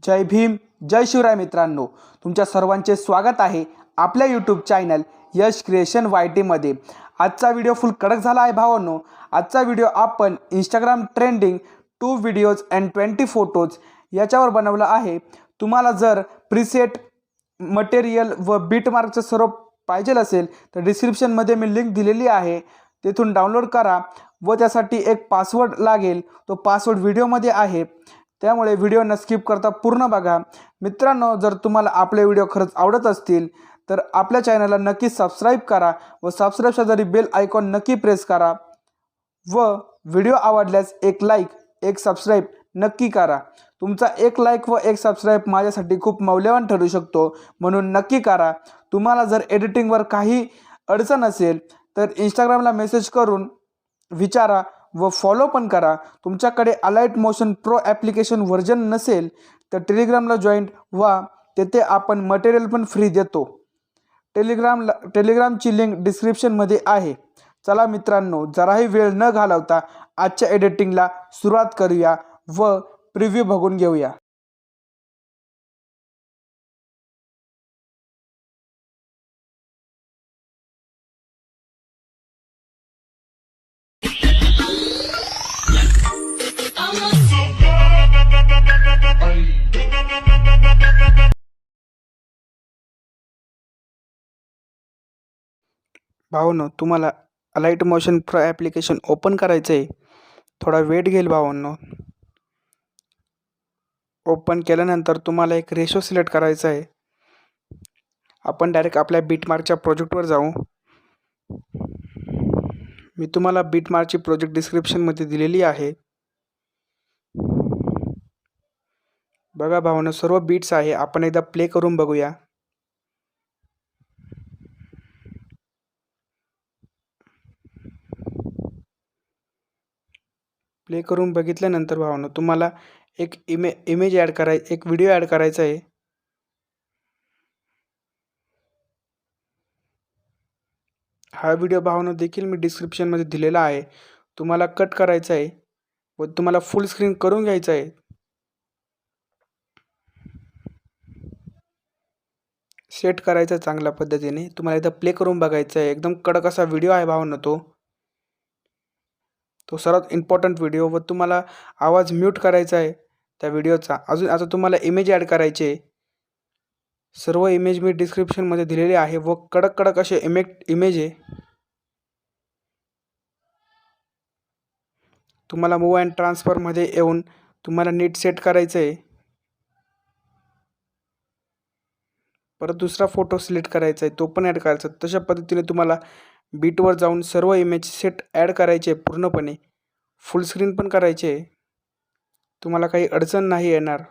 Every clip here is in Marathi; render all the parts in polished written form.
जय भीम जय शिवराय मित्रांनो, तुमच्या सर्वांचे स्वागत आहे आपल्या यूट्यूब चॅनल यश क्रिएशन YT मध्ये। आजचा व्हिडिओ फुल कडक झाला आहे भावांनो। आजचा व्हिडिओ आपण Instagram trending 2 videos and 20 photos याच्यावर बनवला आहे। तुम्हाला जर प्रीसेट मटेरियल व बीटमार्कचं सर्व पाहिजे असेल तर डिस्क्रिप्शन मध्ये मी लिंक दिलेली आहे, तेथून डाउनलोड करा व त्यासाठी एक पासवर्ड लागेल। तो पासवर्ड व्हिडिओमध्ये आहे, त्यामुळे व्हिडिओ न स्किप करता पूर्ण बघा। मित्रांनो, जर तुम्हाला आपले व्हिडिओ खरंच आवडत असतील तर आपल्या चॅनलला नक्की सबस्क्राइब करा व सबस्क्राइब शेजारी बेल आयकॉन नक्की प्रेस करा व व्हिडिओ आवडल्यास एक लाईक एक सबस्क्राइब नक्की करा। तुमचा एक लाईक व एक सबस्क्राइब माझ्यासाठी खूप मौल्यवान ठरू शकतो, म्हणून नक्की करा। तुम्हाला जर एडिटिंगवर काही अडचण असेल तर इंस्टाग्रामला मेसेज करून विचारा व फॉलो पण करा। तुमच्याकडे अलाइट मोशन प्रो ॲप्लिकेशन व्हर्जन नसेल तर टेलिग्रामला जॉईन व्हा, तेथे आपण मटेरियल पण फ्री देतो। टेलिग्रामची लिंक डिस्क्रिप्शनमध्ये आहे। चला मित्रांनो, जराही वेळ न घालवता आजच्या एडिटिंगला सुरुवात करूया व प्रिव्ह्यू बघून घेऊया। भावांनो, तुम्हाला अलाइट मोशन प्रो ॲप्लिकेशन ओपन करायचं आहे। थोडा वेट घेईल भावांनो। ओपन केल्यानंतर तुम्हाला एक रेशो सिलेक्ट करायचा आहे। आपण डायरेक्ट आपल्या बीटमार्कच्या प्रोजेक्टवर जाऊ। मी तुम्हाला बीटमार्कची प्रोजेक्ट डिस्क्रिप्शनमध्ये दिलेली आहे। बघा भावांनो, सर्व बीट्स आहे। आपण एकदा प्ले करून बघूया। प्ले करून बघितल्यानंतर भावांनो, तुम्हाला एक इमेज ॲड करायची, एक व्हिडिओ ॲड करायचा आहे। हा व्हिडिओ भावांनो देखील मी डिस्क्रिप्शनमध्ये दिलेला आहे। तुम्हाला कट करायचा आहे व तुम्हाला फुल स्क्रीन करून घ्यायचा आहे। सेट करायचा चांगल्या पद्धतीने। तुम्हाला इथं प्ले करून बघायचा आहे। एकदम कडक असा व्हिडिओ आहे भावांनो तो सर्वात इम्पॉर्टंट व्हिडिओ। व तुम्हाला आवाज म्यूट करायचा आहे त्या व्हिडिओचा। अजून आता तुम्हाला इमेज ॲड करायची आहे। सर्व इमेज मी डिस्क्रिप्शनमध्ये दिलेले आहे व कडक असे इमेज आहे। तुम्हाला मूव अँड ट्रान्सफरमध्ये येऊन तुम्हाला नीट सेट करायचं आहे। परत दुसरा फोटो सिलेक्ट करायचा आहे, तो पण ॲड करायचा। तशा पद्धतीने तुम्हाला बीटवर जाऊन सर्व इमेज सेट ॲड करायचे पूर्णपणे। फुल स्क्रीन पण करायचे, तुम्हाला काही अडचण नाही येणार।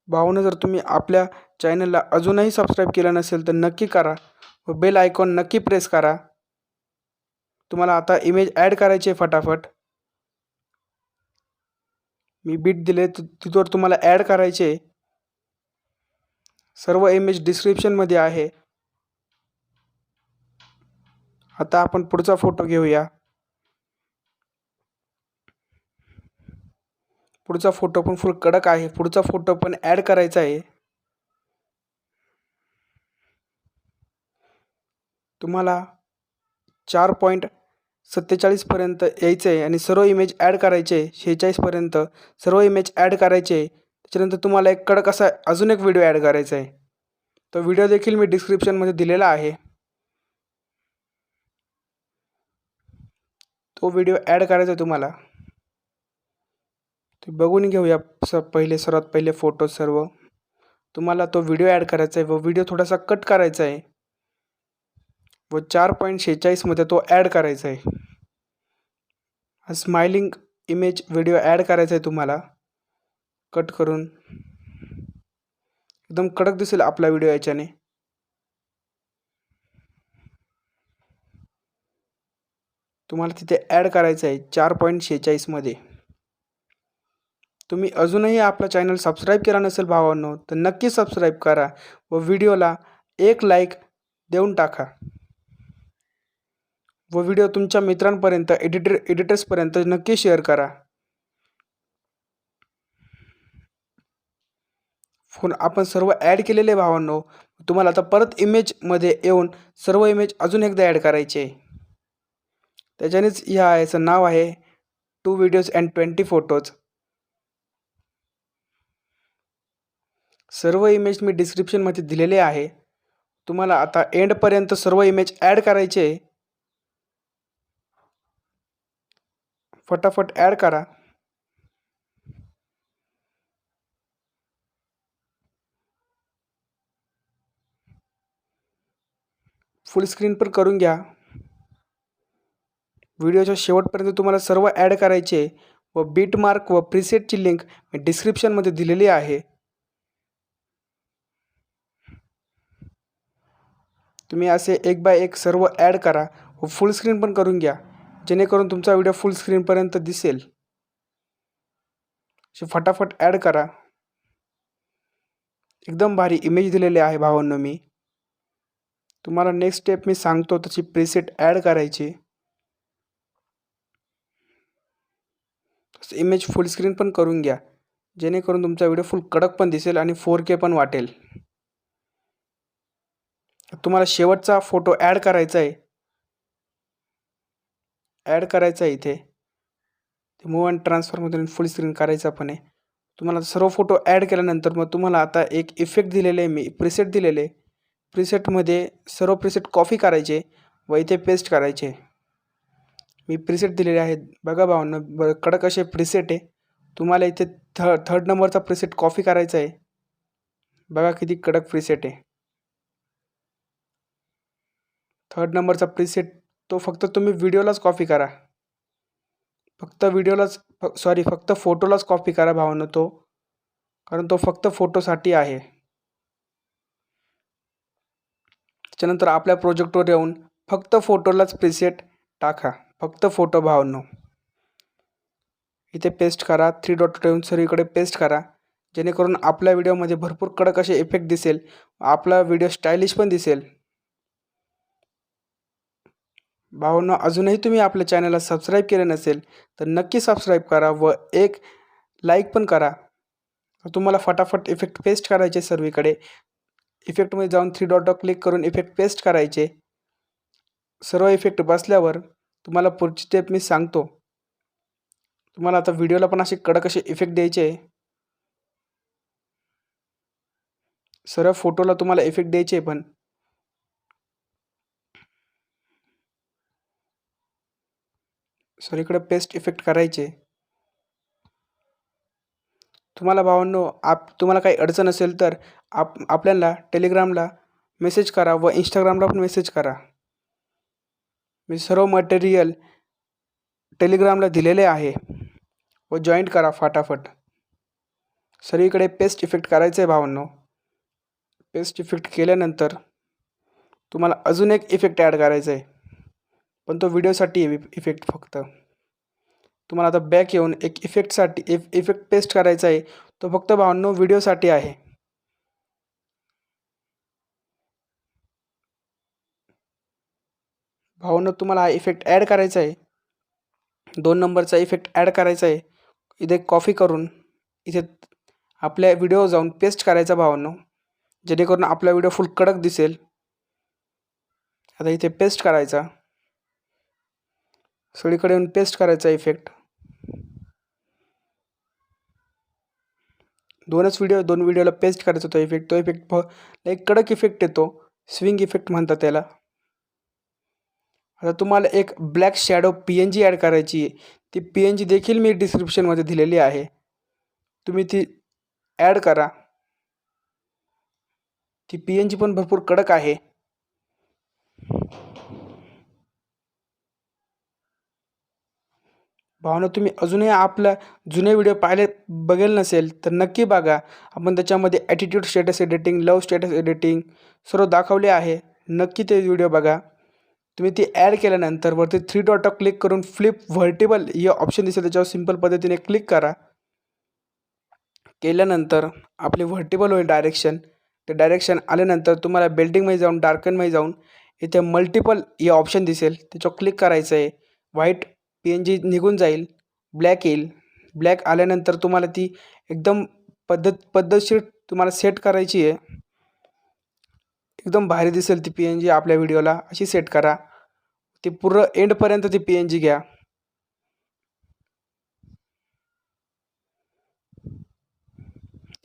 भावांनो, जर तुम्ही आपल्या चॅनलला अजूनही सबस्क्राइब केलं नसेल तर नक्की करा व बेल आयकॉन नक्की प्रेस करा। तुम्हाला आता इमेज ॲड करायची आहे फटाफट। मी बीट दिले तिथवर तुम्हाला ॲड करायचे। सर्व इमेज डिस्क्रिप्शनमध्ये आहे। आता आपण पुढचा फोटो घेऊया। पुढचा फोटो पण फुल कडक आहे। पुढचा फोटो पण ॲड करायचा आहे। तुम्हाला 4.47 पर्यंत यायचं आहे आणि सर्व इमेज ॲड करायचे। 46 पर्यंत सर्व इमेज ॲड करायचे। त्याच्यानंतर तुम्हाला एक कडक असा अजून एक व्हिडिओ ॲड करायचा आहे। तो व्हिडिओ देखील मी डिस्क्रिप्शनमध्ये दिलेला आहे। तो व्हिडिओ ॲड करायचा आहे तुम्हाला। ते बघून घेऊया। सर्वात पहिले फोटो सर्व तुम्हाला तो व्हिडिओ ॲड करायचा आहे व व्हिडिओ थोडासा कट करायचा आहे व 4.46 मध्ये तो ॲड करायचा आहे। हा स्माइलिंग इमेज व्हिडिओ ॲड करायचा आहे तुम्हाला कट करून। एकदम कडक दिसेल आपला व्हिडिओ याच्याने। तुम्हाला तिथे ॲड करायचं आहे 4.46 मध्ये। तुम्ही अजूनही आपला चॅनल सबस्क्राइब केला नसेल भावांनो तर नक्की सबस्क्राइब करा व व्हिडिओला एक लाईक देऊन टाका व व्हिडिओ तुमच्या मित्रांपर्यंत एडिटर्सपर्यंत नक्की शेअर करा। फोन आपण सर्व ॲड केलेले भावांनो. तुम्हाला आता परत इमेजमध्ये येऊन सर्व इमेज अजून एकदा ॲड करायचे आहे. त्याच्यानेच याचं नाव आहे 2 व्हिडिओज अँड 20 फोटोज. सर्व इमेज मी डिस्क्रिप्शनमध्ये दिलेले आहे. तुम्हाला आता एंडपर्यंत सर्व इमेज ॲड करायचे आहे. फटाफट ॲड करा. फुल स्क्रीन पण करून घ्या. व्हिडिओच्या शेवटपर्यंत तुम्हाला सर्व ॲड करायचे व बीट मार्क व प्रीसेटची लिंक मी डिस्क्रिप्शनमध्ये दिलेली आहे. तुम्ही असे एक बाय एक सर्व ॲड करा व फुल स्क्रीन पण करून घ्या, जेणेकरून तुमचा व्हिडिओ फुल स्क्रीनपर्यंत दिसेल. फटाफट ॲड करा. एकदम भारी इमेज दिलेले आहे भावांनो. मी तुम्हाला नेक्स्ट स्टेप मी सांगतो तशी प्रीसेट ॲड करायची. इमेज फुल स्क्रीन पण करून घ्या, जेणेकरून तुमचा व्हिडिओ फुल कडक पण दिसेल आणि 4K पण वाटेल. तुम्हाला शेवटचा फोटो ॲड करायचा आहे. इथे मूव्ह अँड ट्रान्सफरमधून फुल स्क्रीन करायचा पण आहे. तुम्हाला सर्व फोटो ॲड केल्यानंतर मग तुम्हाला आता एक इफेक्ट दिलेले आहे, मी प्रीसेट दिलेले. प्रीसेटमध्ये सर्व प्रीसेट कॉपी करायचे व इथे पेस्ट करायचे. मी प्रीसेट दिलेले आहेत बघा भावांनो. कडक असे प्रीसेट आहे. तुम्हाला इथे थर्ड नंबरचा प्रीसेट कॉपी करायचा आहे. बघा किती कडक प्रीसेट आहे. थर्ड नंबरचा प्रीसेट तो फक्त तुम्ही व्हिडिओलाच कॉपी करा. फक्त फोटोलाच कॉपी करा भावांनो तो, कारण तो फक्त फोटोसाठी आहे. त्याच्यानंतर आपल्या प्रोजेक्टवर येऊन फक्त फोटोलाच प्रीसेट टाका. फक्त फोटो भावांनो. इथे पेस्ट करा. 3 डॉट ठेवून सर्वीकडे पेस्ट करा, जेणेकरून आपल्या व्हिडिओमध्ये भरपूर कडक असे इफेक्ट दिसेल. आपला व्हिडिओ स्टायलिश पण दिसेल. भावांनो, अजूनही तुम्ही आपल्या चॅनलला सबस्क्राईब केले नसेल तर नक्की सबस्क्राईब करा व एक लाईक पण करा. तुम्हाला फटाफट इफेक्ट पेस्ट करायचे सर्वीकडे. इफेक्टमध्ये जाऊन 3 डॉटवर क्लिक करून इफेक्ट पेस्ट करायचे. सर्व इफेक्ट बसल्यावर तुम्हाला पुढची स्टेप मी सांगतो. तुम्हाला आता व्हिडिओला पण असे कडक असे इफेक्ट द्यायचे. सर्व फोटोला तुम्हाला इफेक्ट द्यायचे पण. सर्वीकडे पेस्ट इफेक्ट करायचे. तुम्हाला भावांनो तुम्हाला काही अडचण असेल तर आपल्याला टेलिग्रामला मेसेज करा व इंस्टाग्रामला पण मेसेज करा. मी सर्व मटेरियल टेलिग्रामला दिलेले आहे व जॉईंट करा फटाफट. सर्वीकडे पेस्ट इफेक्ट करायचं आहे भावांनो. पेस्ट इफेक्ट केल्यानंतर तुम्हाला अजून एक इफेक्ट ॲड करायचा आहे, पण तो व्हिडिओसाठी आहे इफेक्ट फक्त. तुम्हाला आता बॅक येऊन एक इफेक्ट पेस्ट करायचा आहे. तो फक्त भावांनो व्हिडिओसाठी आहे. भावांनो, तुम्हाला हा इफेक्ट ॲड करायचा आहे. 2 नंबरचा इफेक्ट ॲड करायचा आहे. इथे कॉपी करून इथे आपल्या व्हिडिओ जाऊन पेस्ट करायचा भावांनो, जेणेकरून आपला व्हिडिओ फुल कडक दिसेल. आता इथे पेस्ट करायचा. सगळीकडे येऊन पेस्ट करायचा इफेक्ट. 2 व्हिडिओला पेस्ट करायचा तो इफेक्ट. तो इफेक्ट एक कडक इफेक्ट येतो. स्विंग इफेक्ट म्हणतात त्याला. आता तुम्हाला एक ब्लॅक शॅडो PNG ॲड करायची आहे. ती PNG देखील मी डिस्क्रिप्शनमध्ये दिलेली आहे. तुम्ही ती ॲड करा. ती PNG पण भरपूर कडक आहे. भावना, तुम्ही अजूनही आपला जुने व्हिडिओ बघेल नसेल तर नक्की बघा. आपण त्याच्यामध्ये ॲटिट्यूड स्टेटस एडिटिंग, लव स्टेटस एडिटिंग सर्व दाखवले आहे. नक्की ते व्हिडिओ बघा. तुम्ही ती ॲड केल्यानंतर वरती 3 डॉटवर क्लिक करून फ्लिप व्हर्टिबल हे ऑप्शन दिसेल, त्याच्यावर सिंपल पद्धतीने क्लिक करा. केल्यानंतर आपले व्हर्टिबल होईल डायरेक्शन. ते डायरेक्शन आल्यानंतर तुम्हाला बिल्डिंगमध्ये जाऊन डार्कनमध्ये जाऊन इथे मल्टिपल हे ऑप्शन दिसेल, त्याच्यावर क्लिक करायचं आहे. व्हाईट PNG निघून जाईल, ब्लॅक येईल. ब्लॅक आल्यानंतर तुम्हाला ती एकदम पद्धतशीर तुम्हाला सेट करायची आहे. एकदम भारी दिसेल ती PNG आपल्या व्हिडिओला. अशी सेट करा. ती पूर्ण एंडपर्यंत ती PNG घ्या.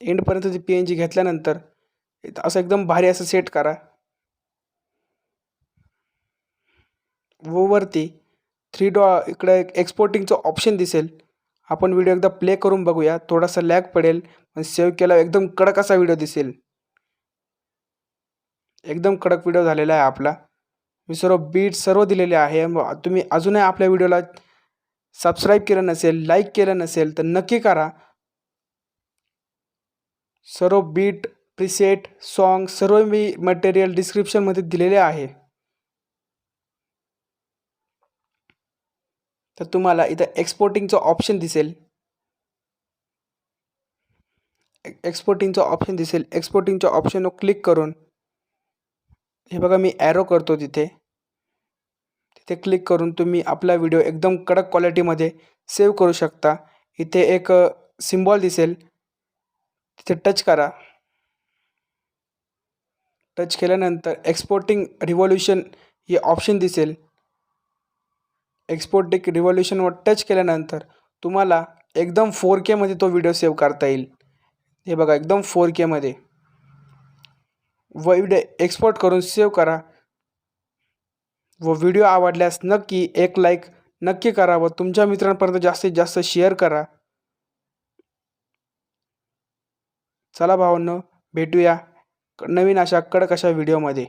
एंडपर्यंत ती PNG घेतल्यानंतर असं एकदम भारी असं सेट करा. वरती इकडे एक एक्सपोर्टिंगचं ऑप्शन दिसेल. आपण व्हिडिओ एकदा प्ले करून बघूया. थोडासा लॅग पडेल पण सेव्ह केला एकदम कडक असा व्हिडिओ दिसेल. एकदम कडक व्हिडिओ झालेला आहे आपला. मी सर्व बीट सर्व दिलेले आहे. तुम्ही अजूनही आपल्या व्हिडिओला सबस्क्राईब केलं नसेल, लाईक केलं नसेल तर नक्की करा. सर्व बीट, प्रीसेट, सॉन्ग सर्व मी मटेरियल डिस्क्रिप्शनमध्ये दिलेले आहे. तर तुम्हाला इथं एक्सपोर्टिंगचं ऑप्शन दिसेल. एक्सपोर्टिंगच्या ऑप्शनवर क्लिक करून हे बघा मी ॲरो करतो तिथे क्लिक करून तुम्ही आपला व्हिडिओ एकदम कडक क्वालिटीमध्ये सेव्ह करू शकता. इथे एक सिम्बॉल दिसेल, तिथे टच करा. टच केल्यानंतर एक्सपोर्टिंग रिव्हॉल्यूशन हे ऑप्शन दिसेल. एक्सपोर्टिंग रिव्हॉल्यूशनवर टच केल्यानंतर तुम्हाला एकदम 4K मध्ये तो व्हिडिओ सेव्ह करता येईल. हे बघा एकदम 4K मध्ये व्हिडिओ एक्सपोर्ट करून सेव्ह करा. व व्हिडिओ आवडल्यास नक्की एक लाईक नक्की करा व तुमच्या मित्रांपर्यंत जास्तीत जास्त शेअर करा. चला भावांनो, भेटूया नवीन अशा कडक अशा व्हिडिओमध्ये.